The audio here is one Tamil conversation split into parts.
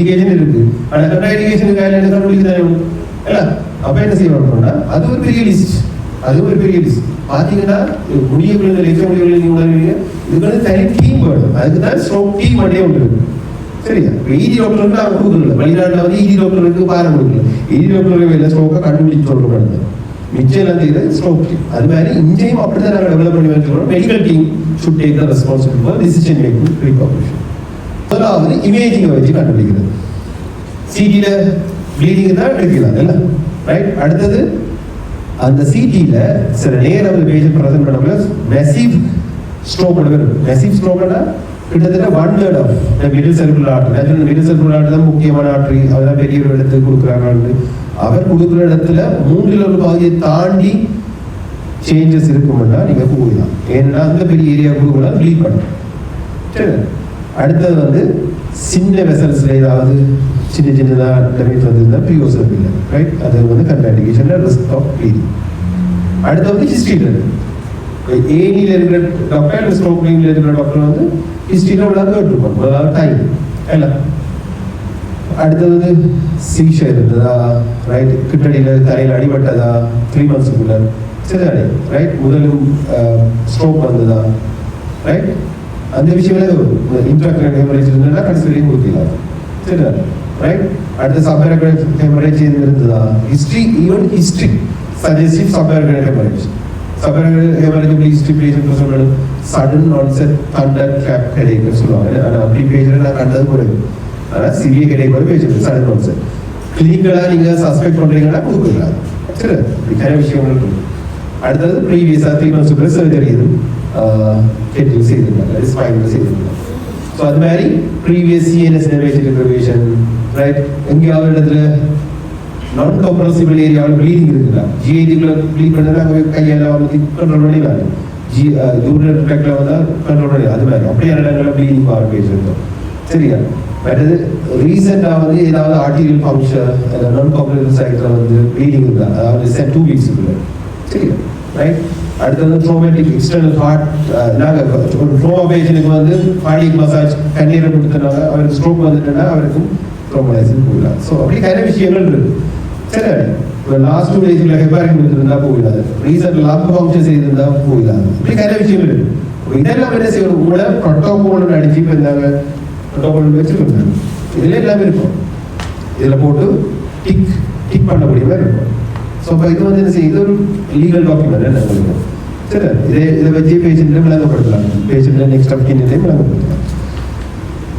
இண்டிகேஷன் இருக்கு. ஆனா கண்ட்ரா இண்டிகேஷனுக்கு என்ன கண்டுபிடிக்க தானே இல்ல. அப்ப என்ன செய்யணும்னா அது ஒரு பெரிய லிஸ்ட். பாத்தீங்கன்னா முடியக்குள்ள எக்ஸாம் முடிவுகளை நீங்க உணர்வீங்க. இதுக்கு வந்து தனி டீம் வேணும். அதுக்கு தான் ஸ்ட்ரோக் டீம் மட்டும் ஒன்று இருக்கு. சரியா? இடி டாக்டருக்கு நான் கொடுக்கல. வெளிநாட்டில் வந்து இடி டாக்டருக்கு பாரம் கொடுக்கல. இடி டாக்டருக்கு வெளில ஸ்ட்ரோக்கை கண்டுபிடிச்சு சொல்றாங்க. மிச்சம் எல்லாம் ஸ்ட்ரோக் டீம். அது மாதிரி இங்கேயும் அப்படிதான் நாங்கள் டெவலப் பண்ணி வச்சுக்கிறோம். Medical team should take the responsibility for decision making precaution. முதலாவது இமேஜிங்கை வச்சு கண்டுபிடிக்கிறது. சிடியில ப்ளீடிங் தான் எடுக்கலாம் இல்லை ரைட். அடுத்தது அந்த சிடியில சில நேரம் அந்த பேஷண்ட் ப்ரெசென்ட் பண்ண மெசிவ் ஸ்ட்ரோக் வரும். மெசிவ் ஸ்ட்ரோக்னா கிட்டத்தட்ட 1/3 of middle cerebral artery. Natural middle cerebral artery தான் முக்கியமான ஆர்டரி. அதெல்லாம் பெரிய ஒரு இடத்துக்கு கொடுக்குறாங்க. அவர் கொடுக்குற இடத்துல 3/4 பகுதியை தாண்டி சேஞ்சஸ் இருக்கும்னா நீங்க போகலாம். ஏன்னா அந்த பெரிய ஏரியா கொடுக்கலாம் ப்ளீட் பண்ணும். சரி. அடுத்தது வந்து சின்ன வெசல்ஸ்ல ஏதாவது சின்ன சின்னதாக டேமேஜ் வந்ததுன்னா ப்ரீயோசர்ப் இல்லை ரைட். அது வந்து கண்ட்ராண்டிகேஷன் ரிஸ்க் ஆஃப் ப்ளீடிங். அடுத்து வந்து ஹிஸ்ட்ரியில் ஏனியில் இருக்கிற டாக்டர் இல்லை ஸ்ட்ரோக் கிளினிக்ல இருக்கிற டாக்டர் வந்து ஹிஸ்ட்ரியில் விளாண்டு இருப்பாங்க. அதாவது டைம் இல்லை. அடுத்தது வந்து சீஷர் இருந்ததா ரைட். கிட்டடியில் தலையில் அடிபட்டதா 3 monthsக்குள்ள சரிதானே ரைட். முதலும் ஸ்ட்ரோக் வந்ததா ரைட். அந்த விஷயம் இன்ட்ராக்ரேனியல் ஹெமரேஜ் இருந்ததுன்னா கடைசி வரையும் கொடுக்கலாம் சரிதானே ரைட். அடுத்த சப்ஆர்கனல் ஹெமரேஜ் இருந்ததா history. Even history suggestive subarachnoid haemorrhage. Subarachnoid haemorrhage history patient சொல்றது sudden onset thunder clap headache சொல்லுவாங்க. ஆனால் அப்படி பேஷண்ட் நான் கண்டது குறைவு. ஆனால் சிவியர் ஹெடேக் கூட பேஷண்ட் சடன் ஆன்செட். கிளினிக்கலாக நீங்கள் சஸ்பெக்ட் பண்ணுறீங்கன்னா கொடுக்கலாம் சரி. இப்படிக்கான விஷயங்கள் இருக்கு. அடுத்தது ப்ரீவியஸாக 3 monthsக்குள்ள சர்ஜரி எதுவும் ஹெட்டில் செய்திருந்தாங்க ஸ்பைனில் செய்திருந்தாங்க. ஸோ அது மாதிரி ப்ரீவியஸ் சிஎன்எஸ் நெர்வேஜ் டிப்ரவேஷன் ரைட். எங்கேயாவது இடத்துல நான் காம்ப்ரசிபிள் ஏரியாவில் ப்ளீடிங் இருக்குதா ஜிஐடிக்குள்ள ப்ளீட் பண்ணா கையெல்லாம் வந்து கண்ட்ரோல் பண்ணிடலாம். யூரினரி ட்ராக்ட்ல வந்தால் கண்ட்ரோல் பண்ணி அது மாதிரி அப்படியே இடங்களில் ப்ளீடிங் பார்வை பேசியிருந்தோம் சரியா. அடுத்தது ரீசெண்டாக வந்து ஏதாவது ஆர்டீரியல் ஃபங்க்ஷன் நான் காம்ப்ரசிபிள் சைட்டில் வந்து ப்ளீடிங் இருந்தா அதாவது 2 weeksக்குள்ள சரியா ரைட். அடுத்து வந்து ட்ரோமேட்டிக் எக்ஸ்டர்னல் ஹார்ட். நாங்கள் ஒரு ட்ரோமா பேஷனுக்கு வந்து கார்டியக் மசாஜ் கண்ணீரை கொடுத்தனால அவருக்கு ஸ்ட்ரோக் வந்துட்டுன்னா அவருக்கு ட்ரோமலைசிஸ் போயிடலாம். ஸோ அப்படி நிறைய விஷயங்கள் இருக்கு சரி. இப்போ லாஸ்ட் 2 daysக்குள்ள ஹெப்பாரிக் கொடுத்துருந்தா போயிடாது. ரீசெண்ட் லாப் ஃபங்க்ஷன் செய்திருந்தா போயிடாது. இப்படி நிறைய விஷயங்கள் இருக்கு. இதெல்லாம் என்ன செய்யணும் உங்களோட ப்ரோட்டோகால் அடிச்சு இப்போ இருந்தாங்க ப்ரோட்டோகால் வச்சுருக்காங்க. இதுல எல்லாமே இருக்கும். இதில் போட்டு டிக் பண்ணக்கூடிய மாதிரி இருக்கும். ஸோ இப்போ இது வந்து என்ன செய்யுது ஒரு லீகல் டாக்குமெண்ட் என்ன சொல்லுங்க சரி. இதை வச்சு பேஷண்ட்டை விளங்கப்படுத்தலாம். பேஷண்ட்டை நெக்ஸ்ட் ஆஃப் கிண்டையும் விளங்கப்படுத்தலாம்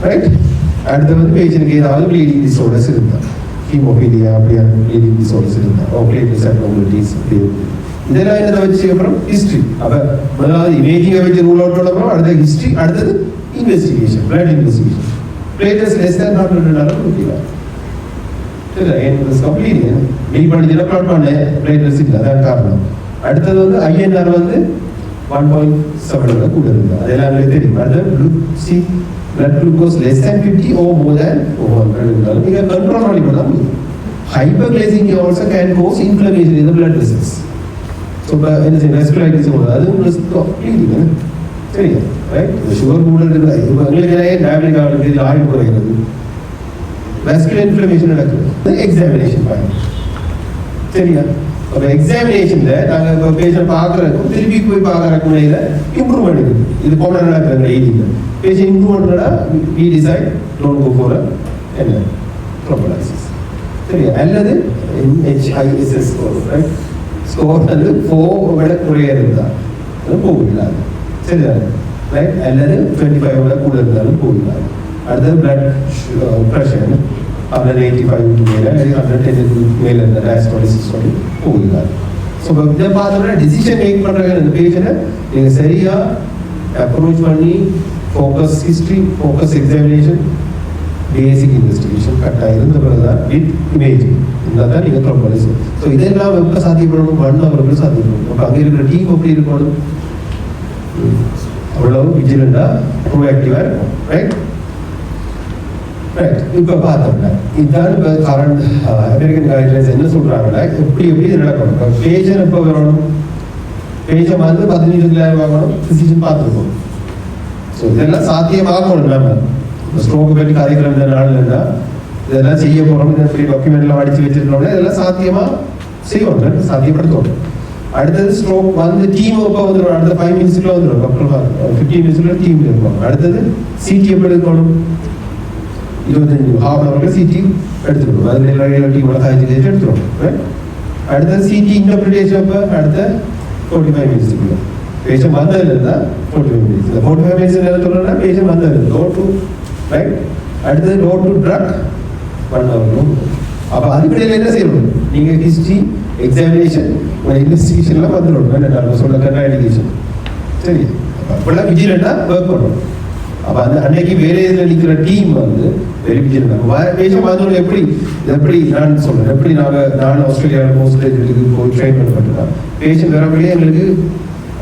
ரைட். அடுத்து வந்து பேஷண்ட்டுக்கு ஏதாவது ப்ளீடிங் டிஸார்டர்ஸ் இருந்தால் ஹீமோஃபீலியா அப்படியான ப்ளீடிங் டிஸார்டர்ஸ் இருந்தால் பிளேட்லெட்ஸ் அப்நார்மாலிட்டிஸ் அப்படி இதெல்லாம் என்னதை வச்சு அப்புறம் ஹிஸ்ட்ரி. அப்போ முதலாவது இமேஜிங்கை வச்சு ரூல் அவுட் பண்ண அப்புறம் அடுத்த ஹிஸ்ட்ரி. அடுத்தது investigation blood investigation. Platelets less than 0.2 கொடுக்கலாம் சரி. கம்ப்ளீட் டீல் பண்ணிச்சுன்னா ப்ளாட் பண்ணேன் பிளேட்லெட்ஸ் இல்லை அதான் காரணம். அடுத்தது வந்து ஐஎன்ஆர் வந்து 1.7 கூட இருக்குது. அதெல்லாம் தெரியும். அடுத்து blood glucose less than 50 or more than 400 இருந்தாலும் நீங்கள் கண்ட்ரோல் பண்ணி பண்ண முடியும். ஹைப்பர்கிளைசிமியா also can cause inflammation in the blood vessels. So இப்போ என்ன செய்யும் ரெஸ்பிரைட்டிஸ் அது ரிஸ்க் ஆஃப் ப்ளீடிங் சரியா ரைட். சுகர் கூட இருக்குது. இப்போ எங்களுக்கு டயபெட்டிக் ஆகிறது ஆயில் குறைகிறது vascular inflammation நடக்குது. எக்ஸாமினேஷன் பாயிண்ட் சரியா. அப்போ எக்ஸாமினேஷன்ல நாங்கள் இப்போ பேஷண்ட் பார்க்குறதுக்கும் திருப்பி போய் பார்க்குறதுக்கும் இதில் இம்ப்ரூவ்மெண்ட் இருக்குது. இது போன நடக்குது எய்டியில் patient இம்ப்ரூவ்மெண்ட்னா we decide don't go for என்ன ப்ரொபலாக்சிஸ் சரியா. அல்லது HISS ஸ்கோர் ரைட். ஸ்கோர் வந்து 4 விட குறைய இருந்தால் போகலாம் சரியா ரைட். அல்லது 25 விட கூட இருந்தாலும் போகலாம். அடுத்தது பிளட் ப்ரெஷர் 185 மேலே 110 மேலே இருந்த டயஸ்டாலிசிஸ் சொல்லி போகலாம். ஸோ இதை பார்த்தோம்னா டிசிஷன் மேக் பண்ணுறாங்க. இந்த பேஷண்ட்டை நீங்கள் சரியாக அப்ரோச் பண்ணி ஃபோக்கஸ் ஹிஸ்ட்ரி ஃபோக்கஸ் எக்ஸாமினேஷன் பேசிக் இன்வெஸ்டிகேஷன் கரெக்டாக இருந்த பிறகு தான் வித் இமேஜிங் இருந்தால் தான் நீங்கள் ப்ராப்பர்லிஸ். ஸோ இதெல்லாம் எப்போ சாத்தியப்படணும் 1 hour சாத்தியப்படணும். அப்போ அங்கே இருக்கிற டீம் எப்படி இருக்கணும் அவ்வளவு விஜிலண்டாக ப்ரோஆக்டிவாக இருக்கும் ரைட் ரைட். இப்போ பார்த்தோம்னா இதுதான் இப்போ கரண்ட் அமெரிக்கன் கைட்லைன்ஸ் என்ன சொல்கிறாங்கன்னா எப்படி இது நடக்கணும். இப்போ பேஷண்ட் எப்போ வரணும் பேஷண்ட் வந்து 15,000 வாங்கணும் ஃபிசிஷியன் பார்த்துருக்கோம். ஸோ இதெல்லாம் சாத்தியமாகணும். நம்ம ஸ்ட்ரோக்கு பற்றி கதைக்கிற இந்த நாள் இருந்தால் இதெல்லாம் செய்ய போகிறோம், இப்படி டாக்குமெண்ட்லாம் அடித்து வச்சிருக்கோம்னா இதெல்லாம் சாத்தியமாக செய்வாங்க, சாத்தியப்படுத்துவாங்க. அடுத்தது ஸ்ட்ரோக் வந்து டீம் ஒர்க்காக வந்துடும், அடுத்த 5 மினிட்ஸ்க்குள்ள வந்துடும், டாக்டர் 15 மினிட்ஸ்க்குள்ள டீம் இருப்பாங்க. அடுத்தது சிடி எப்படி எடுக்கணும், 25 ஹாஃப் அன் ஹவரில் சிடி எடுத்துக்கணும், அதில் டீமோட காய்ச்சி எடுத்துருவோம். அடுத்தது சிடி இன்டர்பிரிட்டேஷன் அப்போ அடுத்த 45 மினிட்ஸுக்குள்ள பேஷண்ட் வந்ததுல இருந்தால் 45 மினிட்ஸ். இந்த 45 மினிட்ஸ் என்ன சொல்கிறேன்னா பேஷண்ட் வந்தது லோ டு ரைட். அடுத்தது லோ டு ட்ரக் 1 ஹவர். அப்போ அதுக்கிடையில் என்ன செய்யணும், நீங்கள் ஹிஸ்ட்ரி எக்ஸாமினேஷன் இன்வெஸ்டிகேஷன்லாம் வந்துடும், நான் சொல்ல கன்ட்ராண்டிகேஷன். சரி, அப்போல்லாம் விஜிலண்டாக ஒர்க் பண்ணணும். அப்போ அந்த அன்னைக்கு வேலையில் நிற்கிற டீம் வந்து வெரி விஜிலண்டாக பேஷண்ட் வந்தோம். எப்படி நான் சொல்கிறேன், எப்படி நான் ஆஸ்திரேலியாவில் மோஸ்ட்லேஜுக்கு போய் ட்ரெயின் பண்ணப்பட்டேன். பேஷண்ட் வரப்படியே எங்களுக்கு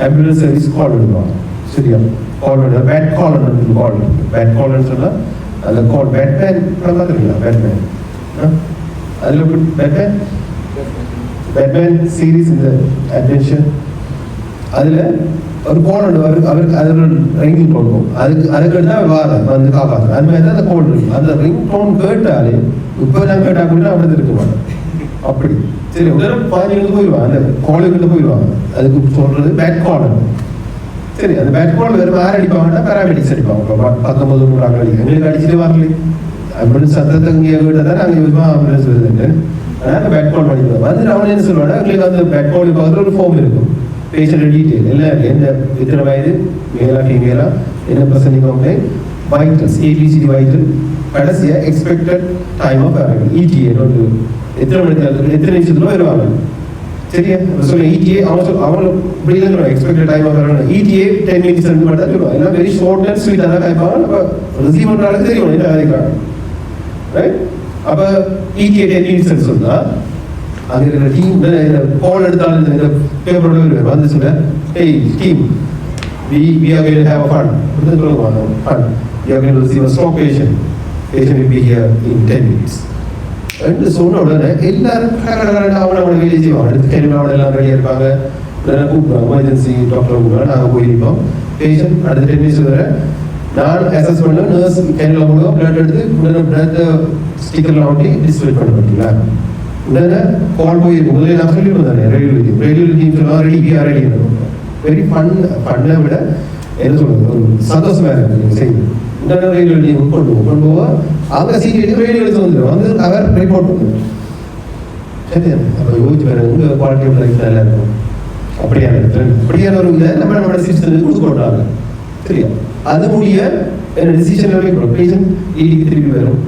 ஆம்புலன்ஸ் சர்வீஸ் கால் பண்ணுவாங்க. சரியா, கால் பண்ணுவாங்க. பேட் கால்னு சொன்னால் அந்த கால் பேட்மேன் பார்த்துருங்களா, பேட்மேன் அதில் பேட்மேன் சீரீஸ் இந்த அட்வென்ச்சர் அதில் ஒரு கோல் அவருக்கு அதில் ரிங் கொடுக்கும், அதுக்கு தான் வந்து காப்பாற்று. அது மாதிரி தான் அந்த கோல் இருக்கு. அந்த ரிங் டோன் கேட்டாலே இப்போ நான் கேட்டால் கூட அப்படி இருக்க மாட்டேன் அப்படி. சரி, உடனே 15 நிமிஷம் போயிடுவாங்க, அந்த கோலுக்கிட்ட போயிடுவாங்க. அதுக்கு சொல்றது பேட் கால். சரி, அந்த பேட் கால் வெறும் யார் அடிப்பாங்கன்னா பேராமெடிக்ஸ் அடிப்பாங்க. 19 அடிக்க எங்களுக்கு அடிச்சுட்டு வரல, ஆம்புலன்ஸ் சத்தத்தை இங்கே கேட்டால் தான் நாங்கள் யூஸ்மா ஆம்புலன்ஸ் வருதுன்ட்டு. ஆனால் அந்த பேட் கால் பண்ணிடுவோம். வந்து அவன் என்ன சொல்லுவாங்க, எங்களுக்கு அந்த பேட் கால் பார்க்குற ஒரு ஃபார்ம் இருக்கும், பேஷண்ட் டீட்டெயில் எல்லாம், எந்த எத்தனை வயது, மேலா ஃபீமேலா, என்ன பிரச்சனை கம்ப்ளைண்ட், வைட்டல்ஸ் ஏபிசிடி வைட்டல், கடைசியாக expected time of arrival ETA, எத்தனை மணிக்கு எத்தனை நிமிஷத்துல வருவாங்க. சரியா சொல்ல இடிஏ அவங்க இப்படி தான் சொல்லுவாங்க, expected time of arrival ETA 10 minutes மட்டும் தான் சொல்லுவாங்க. எல்லாம் வெரி ஷார்ட் அண்ட் ஸ்வீட்டாக தான் கேட்பாங்க. நம்ம ரிசீவ் பண்ணுறாங்க தெரியும் என்ன வேலைக்காக, ரைட். அப்போ இடிஏ 10 மினிட்ஸ் சொன்னால் அங்கே இருக்கிற டீம் கால் எடுத்தாலும் இந்த பேப்பரோட வந்து சொல்ல, hey team, we are going to have a fund. Fund. We are going to receive a stroke patient. Patient will be here in 10 minutes. என்று சொன்ன உடனே எல்லாரும் அவனை வேலை செய்வாங்க. அடுத்து கெனிமாவோட எல்லாம் ரெடியாக இருப்பாங்க, கூப்பிடுவாங்க, எமர்ஜென்சி டாக்டரை கூப்பிடுவாங்க. நாங்கள் போயிருப்போம். பேஷண்ட் அடுத்த 10 மினிட்ஸ் வர நான் அசஸ் பண்ண நர்ஸ் கேனில் போடுவோம், பிளட் எடுத்து உடனே பிளட் ஸ்டிக்கர்லாம் ஒட்டி டிஸ்பிளே பண்ண மாட்டீங்களா. உடனே கால் போயிருக்கும். முதல்ல நான் சொல்லிட்டு தானே ரேடியோலஜி சொல்லலாம், ரெடி வெரி பண்ணை விட என்ன சொல்றது, ஒரு சந்தோஷமா இருக்கு நீங்கள் செய்யுது. உடனே ரேடியோலஜி கொண்டு போவோம். அவங்க சீட் எடுத்து ரேடியோ எடுத்து வந்துடும், வந்து அவர் ரிப்போர்ட் பண்ணுவோம். சரி, அப்போ யோசிச்சு பாருங்க, உங்கள் குவாலிட்டி ஆஃப் லைஃப் நல்லா இருக்கும். அப்படியான ஒரு இதை நம்மளோட சிஸ்டத்துக்கு கொடுக்க மாட்டாங்க. சரியா, அது முடிய என்ன டிசிஷன் எடுக்கணும். பேஷண்ட் ஈடிக்கு திருப்பி வரும்,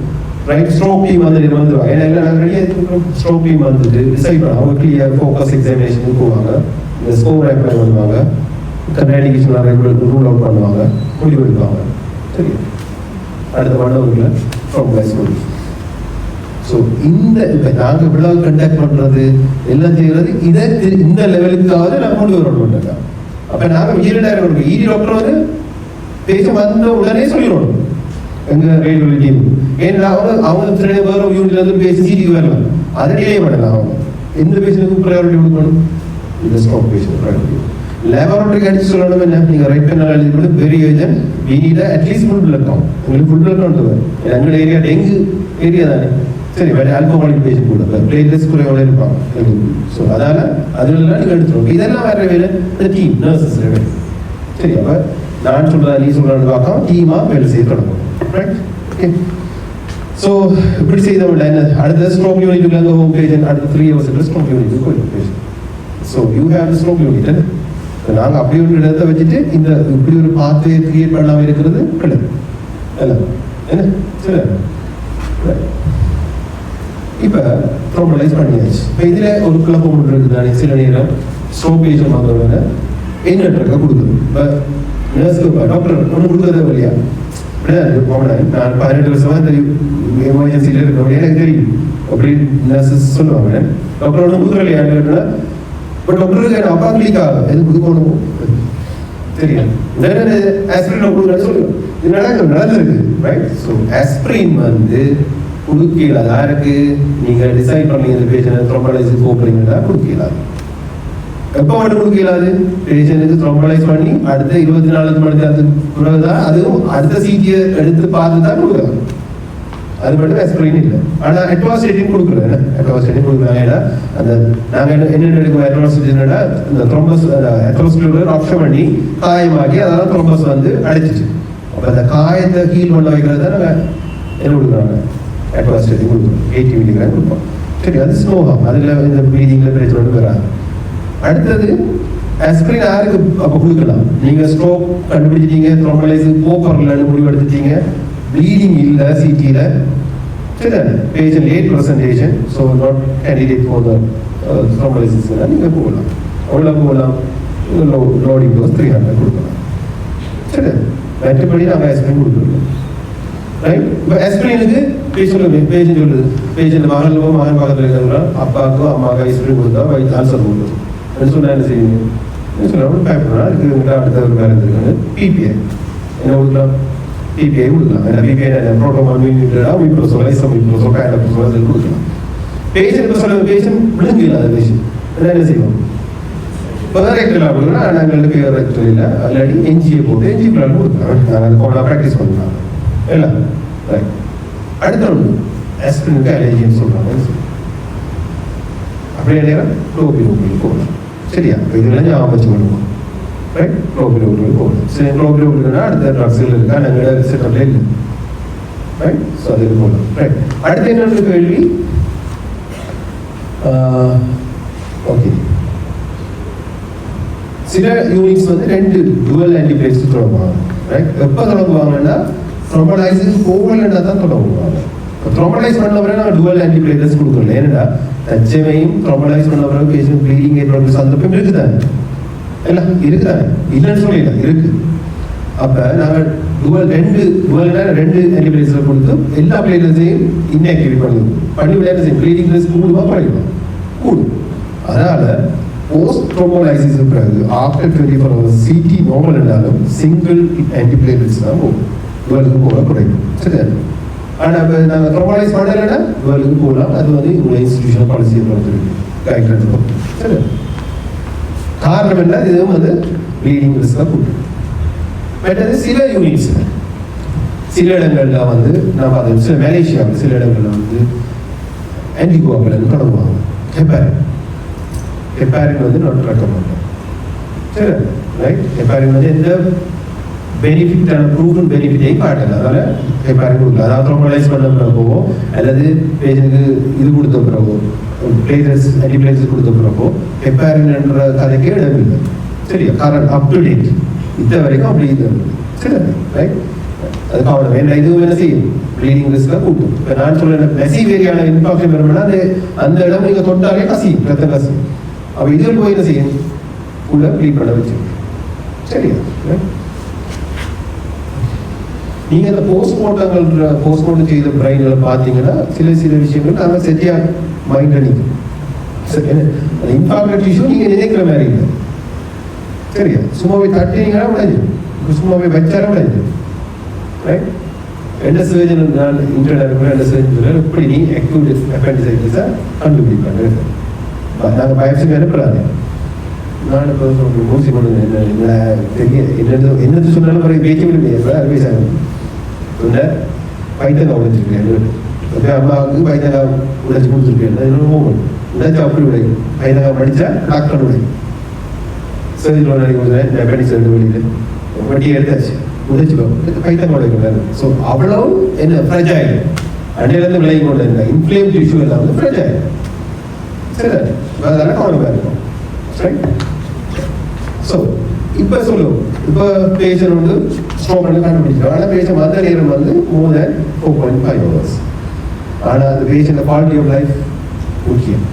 ரைட். ஸ்ட்ரோக் டீம் வந்துடுவாங்க. ஏன்னா எல்லாம் நாங்கள் ரெடியாக இருக்கிறோம். ஸ்ட்ரோக் டீம் வந்துட்டு டிசைட் பண்ணுவாங்க, அவங்க கிளியர் ஃபோக்கஸ் எக்ஸாமினேஷனுக்கு போவாங்க, இந்த ஸ்கோர் அப்ளை பண்ணுவாங்க, கன்ட்ராண்டிகேஷன் ரூல் அவுட் பண்ணுவாங்க, முடிவு எடுப்பாங்க. சரியா, அடுத்த மாணவர்களை ப்ராப்ளைஸ் பண்ணி. ஸோ இந்த இப்போ நாங்கள் இவ்வளவு கண்டக்ட் பண்ணுறது எல்லாம் செய்கிறது இதை இந்த லெவலுக்காவது நாங்கள் கொண்டு வரணும். அப்போ நாங்கள் விஜயநகர் கொடுக்கணும். இடி டாக்டர் வந்து பேச வந்த உடனே சொல்லிடணும் எங்கள் ரேடியோலஜி. ஏன்னா அவங்க வேறு யூனிட்ல இருந்து பேசி சிடிக்கு வரலாம், அதை டிலே பண்ணலாம். அவங்க எந்த பேஷண்ட்டுக்கும் ப்ரையாரிட்டி கொடுக்கணும், இந்த ஸ்ட்ரோக் பேஷண்ட் ப்ரையாரிட்டி. லேபரட்டரிக்கு அடிச்சு சொல்லணும் என்ன, நீங்கள் ரைட் பண்ண எழுதி very agent we need at least full blood count. உங்களுக்கு ஃபுல் பிளட் கவுண்ட் வரும். எங்கள் ஏரியா டெங்கு ஏரியா தானே. சரி, வேறு ஆல்கோஹாலிக் பேஷண்ட் கூட பிளேட்லெட்ஸ் குறையோட இருப்பாங்க. ஸோ அதனால அதுலாம் நீங்கள் எடுத்துருவோம். இதெல்லாம் வேற வேலை இந்த டீம் நர்சஸ் வேலை. சரி, அப்போ நான் சொல்கிறேன் நீ சொல்கிறேன்னு பார்க்காம டீமாக வேலை செய்ய தொடங்கும். Right, okay. ஸோ இப்படி செய்தவங்க என்ன அடுத்த ஸ்ட்ரோக் யூனிட்டுக்கு அங்கே ஹோம் பேஜ் அடுத்த 3 hours ஸ்ட்ரோக் யூனிட்டுக்கு போயிடும் patient. So you have stroke unit. நாங்கள் அப்படி ஒரு இடத்தை வச்சுட்டு இந்த இப்படி ஒரு பாத்து கிரியேட் பண்ணாமல் இருக்கிறது கிடையாது. இல்லை என்ன சரி. இப்போ ப்ராப்ளமைஸ் பண்ணியாச்சு. இப்போ இதில் ஒரு குழப்பம் ஒன்று இருக்குதானே, சில நேரம் ஸ்ட்ரோக் பேஷண்ட் வந்தவங்க என்ன ட்ரக்கை கொடுக்குது. இப்போ நர்ஸுக்கு டாக்டர் ஒன்று கொடுக்குறதே இல்லையா. நான் 18 வருஷமா இந்த எமர்ஜென்சியில் இருக்கிறவங்க எனக்கு தெரியும் அப்படின்னு நர்சஸ் சொல்லுவாங்க. டாக்டர் ஒன்று கொடுக்குற இல்லையா கேட்டா, இப்போ டாக்டருக்கு என் அப்பா கிளிக் ஆகும் எது கொடுக்கணும் தெரியும். ஆஸ்பிரின் கொடுக்குறேன்னு சொல்லுவேன். இது நடந்திருக்கு ரைட். ஸோ ஆஸ்பிரின் வந்து கொடுக்கல யாருக்கு நீங்கள் டிசைட் பண்ணீங்க இந்த பேஷண்ட் த்ரோம்பலைஸ் போக்குறீங்கன்னா கொடுக்கலாது. எப்போ மட்டும் கொடுக்கலாது, பேஷண்ட்டுக்கு த்ரோம்பலைஸ் பண்ணி அடுத்த 24 மணி நேரத்துக்கு பிறகுதான் அதுவும் அடுத்த சிடியை எடுத்து பார்த்து தான் கொடுக்கலாம். அது மட்டும் ஆஸ்பிரின் இல்லை. ஆனால் அட்வாஸ்டேட்டின் கொடுக்குறேன், அட்வாஸ்டேட்டின் கொடுக்குறாங்க. ஏன்னா அந்த நாங்கள் என்ன எடுக்கிறோம் அட்வாஸ்டேட்டின்னா இந்த த்ரோம்பஸ் அட்ரோஸ்க்ளூரர் ஆப்ஷன் பண்ணி காயமாக்கி அதெல்லாம் த்ரோம்பஸ் வந்து அடைச்சிச்சு. அப்போ அந்த காயத்தை ஹீல் பண்ண வைக்கிறது தான் நாங்கள் என்ன கொடுக்குறாங்க அட்வாஸ்டேட்டின் கொடுக்குறோம். 80 மில்லிகிராம் கொடுப்போம். சரி, அது ஸ்லோகம், அதில் இந்த ப்ளீடிங்கில் பிரச்சனை வராது. அடுத்தது ஆஸ்பிரின் யாருக்கு அப்போ கொடுக்கலாம்? நீங்கள் ஸ்ட்ரோக் கண்டுபிடிச்சிட்டீங்க, த்ரோம்பலைஸ் போக்கரலன்னு முடிவெடுத்துட்டீங்க, ப்ளீடிங் இல்லை சிடியில், சரி patient 8%, so not candidate for the த்ரோம்பலைசிஸ்னா நீங்கள் போகலாம். அவ்வளோ போகலாம். லோடிங் டோஸ் 300 கொடுக்கலாம். சரி, மற்றபடி நாங்கள் ஆஸ்பிரின் கொடுத்துருக்கோம். ரைட். இப்போ ஆஸ்பிரினுக்கு பேஷண்ட் சொல்லுது, பேஷண்ட் மகன் பக்கத்தில் இருக்கிற அப்பாவுக்கும் அம்மாவுக்கு ஆஸ்பிரின் கொடுத்தா வயிற்று ஆன்சர் கொடுக்கும் சொன்னால் என்ன செய்வீங்க? சொல்லுவாங்க பயப்படலாம். அதுக்கு அடுத்த ஒரு வேலை இருக்காங்க பிபிஐ என்ன கொடுக்கலாம்? பிபிஐ கொடுக்கலாம். ஏன்னா பிபிஐ ப்ரோட்டோகால் மீட்ரோசோல் ஐசோமீட்ரோசோல் கைலப்ரோசோல் அதில் கொடுக்கலாம். பேஷண்ட் சொல்ல பேஷண்ட் விழுங்கல, அது பேஷண்ட் என்ன செய்வோம்? ரெக்டலாக கொடுக்கலாம். நாங்கள் பேர் ரெக்டல் இல்லை, இல்லாட்டி என்ஜியை போட்டு என்ஜி பிளான் கொடுக்கலாம். நாங்கள் அது கோணா ப்ராக்டிஸ் பண்ணலாம் இல்லை. ரைட். அடுத்த ஒன்று ஆஸ்பிரினுக்கு அலர்ஜின்னு சொல்கிறாங்க. அப்படியே நேரம் குளோபினோபின் போகலாம். சரியா? இதெல்லாம் ஞாபகம் வச்சு பண்ணுவோம். ரைட். குளோபினோபின் போகலாம். சரி, குளோபினோபின்னா அடுத்த ட்ரக்ஸில் இருக்கா நாங்கள் ரிசெப்டரில் இல்லை. ரைட். ஸோ அதுக்கு போகலாம். ரைட். அடுத்து என்னென்ன கேள்வி? ஓகே, சில யூனிட்ஸ் வந்து 2 டுவல் ஆன்டிபிளேட்ஸ் தொடங்குவாங்க. ரைட். எப்போ தொடங்குவாங்கன்னா த்ரோம்பலைசிஸ் போகலன்னா தான் தொடங்குவாங்க. த்ரோம்பலைஸ் பண்ண பிறகு நாங்கள் டுவல் ஆன்டிபிளேட்டர்ஸ் கொடுக்கல. ஏன்னா தச்சமையும் த்ரோம்பலைஸ் பண்ண பிறகு பேஷண்ட் ப்ளீடிங் ஏற்படுற சந்தர்ப்பம் இருக்குதானே? எல்லாம் இருக்குதானே? இல்லைன்னு சொல்லல, இருக்கு. அப்போ நாங்கள் டுவல் ஆன்டிபிளேட்டர்ஸை கொடுத்து எல்லா பிளேட்டர்ஸையும் இன்ஆக்டிவேட் பண்ணி விட செய்யும். ப்ளீடிங் ரிஸ்க் கூடுமா குறையுமா? கூடும். அதனால போஸ்ட் த்ரோம்போலைசிஸ் பிறகு ஆஃப்டர் 24 hours சிடி நார்மல் இருந்தாலும் சிங்கிள் ஆன்டிபிளேட்டர்ஸ் தான் போகும். டுவலுக்கு போக குறையும். சரி. ஆனால் இப்போ நாங்கள் த்ரோம்போலைஸ் பண்ணலைன்னா டுவலுக்கு போகலாம். அது வந்து உங்களை இன்ஸ்டிடியூஷன் பாலிசியை பொறுத்து கைட்லைன்ஸ் பொறுத்து. சரி. காரணம் என்ன? இதுவும் வந்து ப்ளீடிங் ரிஸ்காக கூட்டும். மற்றது சில யூனிட்ஸ் சில இடங்கள்ல வந்து நம்ம அது சில மலேசியாவில் சில இடங்கள்ல வந்து ஆன்டிகோஆகுலன்ட் தொடங்குவாங்க. ஹெப்பாரின் வந்து நாட் ரெக்கமெண்ட். சரி. ரைட். ஹெப்பாரின் வந்து எந்த பெனிஃபிட்டான ப்ரூவன் பெனிஃபிட்டையும் காட்டல. அதனால ஹெப்பாரின் கொடுக்கல. அதாவது த்ரோம்போலைஸ் பண்ண பிறகோ அல்லது பேஷனுக்கு இது கொடுத்த பிறகோ பிளேசஸ் ஆன்டிபிளேசஸ் கொடுத்த பிறகோ ஹெப்பாரின் என்ற கதைக்கு இடமில்லை. சரியா? காரணம் அப் டு டேட் இது வரைக்கும் அப்படி இது. சரி. ரைட். அது கவனம். ஏன்னா இதுவும் என்ன செய்யும்? ப்ளீடிங் ரிஸ்க்காக கூட்டும். இப்போ நான் சொல்ல மெசிவேரியான இன்ஃபெக்ஷன் வரும்னா அது அந்த இடம் நீங்கள் தொட்டாலே கசியும், ரத்தம் கசியும். அப்போ இதில் போய் என்ன செய்யும்? உள்ள ப்ளீட் பண்ண வச்சு. சரியா? நீங்கள் அந்த போஸ்ட்மார்ட்டம் செய்த பிரைனில் பார்த்தீங்கன்னா சில விஷயங்கள் நாங்கள் சரியாக மைண்டில் நிற்கும். சரி. அந்த இன்ஃபார்மேட் இஷ்யூ நீங்கள் நினைக்கிற மாதிரி இல்லை. சரியா? சும்மாவே தட்டினீங்கன்னா உடைஞ்சிடும், சும்மாவே வச்சாலும் உடைஞ்சிடும். ரைட். எந்த சர்ஜன் நான் இன்டர்னல் எந்த சர்ஜன் எப்படி நீ அக்யூட் அப்பெண்டிசைட்டிஸை கண்டுபிடிப்பாங்க. நாங்கள் பயாப்சி அனுப்புகிறாங்க. நான் இப்போ ஊசி பண்ணுங்க என்ன தெரிய என்னது சொன்னாலும் பிறகு பேச்சு முடியாது. அட்வைஸ் ஆகும். சொன்ன பைத்தங்காய் உடைச்சிருக்கேன், அம்மாவுக்கு பைத்தங்காய் உடைச்சி கொடுத்துருக்கேன். உடைச்சு அப்படி உடைக்கும். பைத்தங்காய் படித்தா டாக்டர் உடைக்கும். சர்ஜன் நினைக்கிறேன் அப்பெண்டிக்ஸ் வெளியில் வட்டியை எடுத்தாச்சு உடைச்சுக்கோம். பைத்தங்காய் உடைக்கூடாது. ஸோ அவ்வளவு என்ன ஃப்ரெஜாயில் அண்டையிலேருந்து விலகி கொண்டு இருந்தா இன்ஃப்ளேம் டிஷ்யூ எல்லாம் வந்து ஃப்ரெஜாயில். சரி. அதெல்லாம் கவனமாக இருக்கும். ரைட். ஸோ இப்போ சொல்லுவோம், இப்போ பேஷண்ட் வந்து ஸ்ட்ரோக் பண்ணி கண்டுபிடிச்சிடும். ஆனால் பேஷண்ட் வந்த நேரம் வந்து மோர் தேன் 4.5 hours. ஆனால் அந்த பேஷண்ட் குவாலிட்டி ஆஃப் லைஃப் முக்கியம்.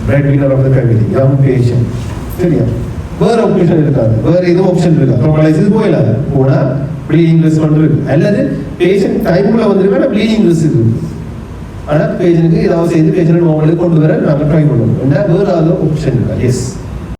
Breadwinner of the family, young patient. சரியா? வேறு ஆப்ஷன் இருக்காது, வேறு எதுவும் ஆப்ஷன் இருக்கா? த்ரோம்போலைசிஸ் போயிடாது. போனால் ப்ளீடிங் ரிஸ்க் வந்துருக்கு. அல்லது பேஷண்ட் டைமுக்குள்ள வந்துருக்கா ப்ளீடிங் ரிஸ்க் இருக்குது. ஆனால் பேஷண்ட்டுக்கு ஏதாவது செய்து பேஷண்ட் நார்மலுக்கு கொண்டு வர நாங்கள் ட்ரை பண்ணுவோம். வேறு ஆப்ஷன் இருக்கா? எஸ்.